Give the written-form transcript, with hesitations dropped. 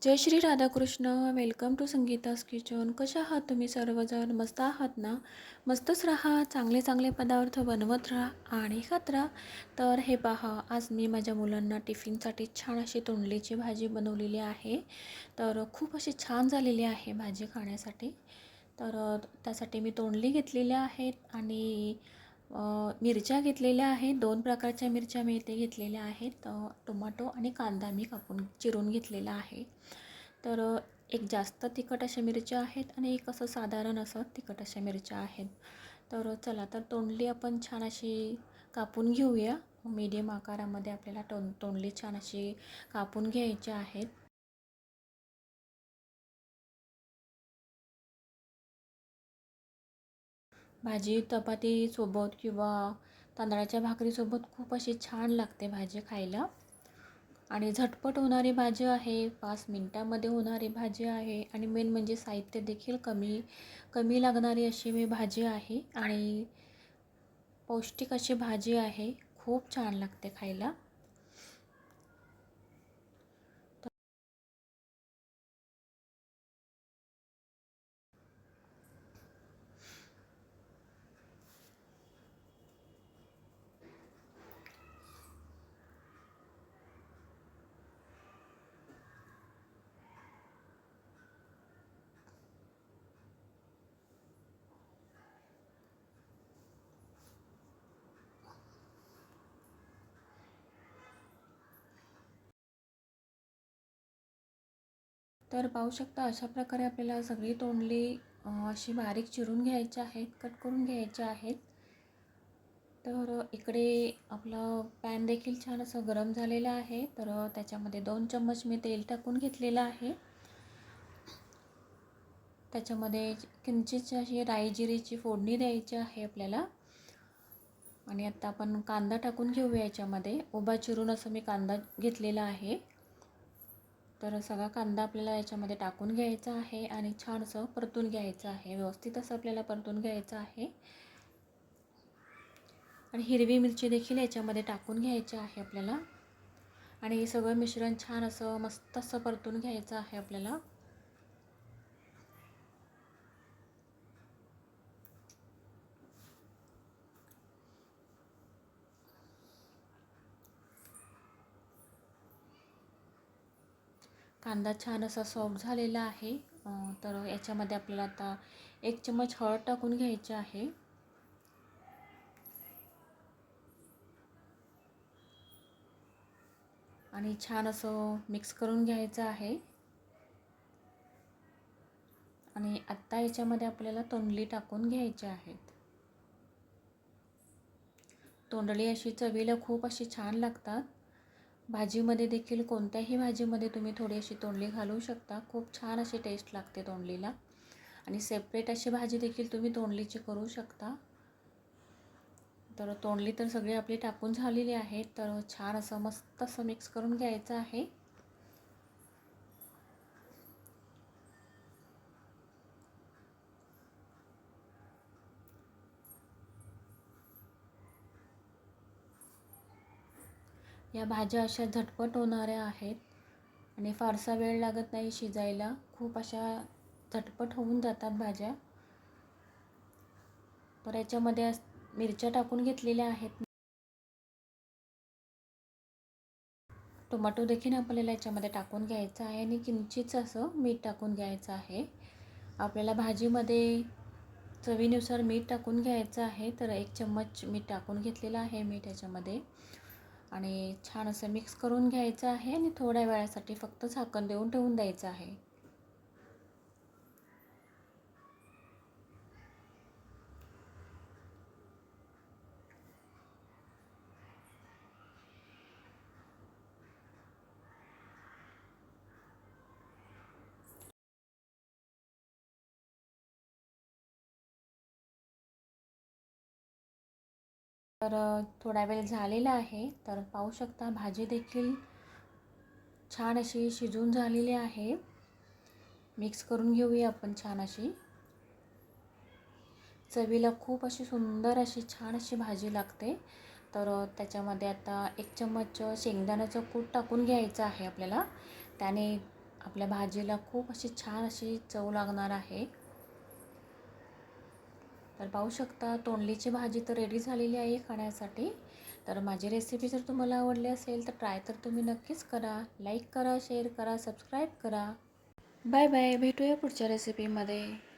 Jai Shri Radhakrishna. Welcome to Sangeeta's kitchen. कशा आहात तुम्ही सर्वजण? मस्त आहात ना? मस्तच राहा, चांगले चांगले पदार्थ बनवत राहा आणि खात राहा. तर हे पहा, आज मी माझ्या मुलांना टिफिनसाठी छान अशी तोंडलीची भाजी बनवलेली आहे. तर खूप अशी छान झालेली आहे भाजी खाण्यासाठी. तर त्यासाठी मी तोंडली घेतलेल्या आहेत आणि मिरच्या घेतलेल्या आहेत. 2 प्रकारच्या मिरच्या मी इथे घेतलेल्या आहेत. टोमॅटो आणि कांदा मी कापून चिरून घेतलेला आहे. तर एक जास्त तिखट अशा मिरच्या आहेत आणि एक असं साधारण असं तिखट अशा मिरच्या आहेत. तर चला, तर तोंडली आपण छान अशी कापून घेऊया. मीडियम आकारामध्ये आपल्याला तोंडली छान अशी कापून घ्यायची आहेत. भाजी चपातीसोबत किंवा तांदळाच्या भाकरीसोबत खूप अशी छान लागते भाजी खायला. आणि झटपट होणारी भाजी आहे, 5 मिनटामध्ये होणारी भाजी आहे आणि मेन म्हणजे साहित्य देखील कमी कमी लागणारी अशी मी भाजी आहे आणि पौष्टिक अशी भाजी आहे. खूप छान लागते खायला. तर पाहू शकता, अशा प्रकारे आपल्याला सगळी तोंडली अशी बारीक चिरून घ्यायची आहेत, कट करून घ्यायचे आहेत. तर इकडे आपलं पॅन देखील छान असं गरम झालेलं आहे. तर त्याच्यामध्ये 2 चम्मच मी तेल टाकून घेतलेलं आहे. त्याच्यामध्ये किंचित अशी राई जिरीची फोडणी द्यायची आहे आपल्याला. आणि आता आपण कांदा टाकून घेऊया याच्यामध्ये. उभा चिरून असं मी कांदा घेतलेला आहे. तर सगळा कांदा आपल्याला याच्यामध्ये टाकून घ्यायचा आहे आणि छान असं परतून घ्यायचं आहे. व्यवस्थित असं आपल्याला परतून घ्यायचं आहे. आणि हिरवी मिरची देखील याच्यामध्ये टाकून घ्यायची आहे आपल्याला. आणि हे सगळं मिश्रण छान असं मस्त असं परतून घ्यायचं आहे आपल्याला. कांदा छान असा सॉफ्ट झालेला आहे. तर याच्यामध्ये आपल्याला आता 1 चम्मच हळद टाकून घ्यायची आहे. आणि छान असं मिक्स करून घ्यायचं आहे. आणि आत्ता याच्यामध्ये आपल्याला तोंडली टाकून घ्यायची आहेत. तोंडली अशी चवीला खूप अशी छान लागतात. भाजीमध्ये देखील, कोणत्याही भाजीमध्ये तुम्ही थोडी अशी तोंडली घालू शकता. खूप छान अशी टेस्ट लागते तोंडलीला. आणि सेपरेट अशी भाजी देखील तुम्ही तोंडलीची करू शकता. तर तोंडली तर सगळी आपली टाकून झालेली आहे. तर छान असं मस्त असं मिक्स करून घ्यायचं आहे. या भाज्या अशा झटपट होणाऱ्या आहेत आणि फारसा वेळ लागत नाही शिजायला. खूप अशा झटपट होऊन जातात भाज्या. तर याच्यामध्ये मिरच्या टाकून घेतलेल्या आहेत. टोमॅटो देखील आपल्याला याच्यामध्ये टाकून घ्यायचं आहे आणि किंचित असं मीठ टाकून घ्यायचं आहे. आपल्याला भाजीमध्ये चवीनुसार मीठ टाकून घ्यायचं आहे. तर 1 चम्मच मीठ टाकून घेतलेलं आहे मीठ याच्यामध्ये. आणि छान असं मिक्स करून घ्यायचं आहे आणि थोड्या वेळासाठी फक्त झाकण देऊन ठेवून द्यायचं आहे. तर थोडा वेळ झालेला आहे. तर पाहू शकता, भाजी देखील छान अशी शिजून झालेली आहे. मिक्स करून घेऊया आपण छान अशी. चवीला खूप अशी सुंदर अशी छान अशी भाजी लागते. तर त्याच्यामध्ये आता 1 चम्मच शेंगदाण्याचं कूट टाकून घ्यायचं आहे आपल्याला. त्याने आपल्या भाजीला खूप अशी छान अशी चव लागणार आहे. तर पाहू शकता तोंडलीची भाजी तर रेडी झालेली आहे खाण्यासाठी. तर माझी रेसिपी जर तुम्हाला आवडली असेल तर ट्राय तर तुम्ही नक्कीच करा. लाईक करा, शेअर करा, सबस्क्राईब करा. Bye bye. भेटूया पुढच्या रेसिपीमध्ये.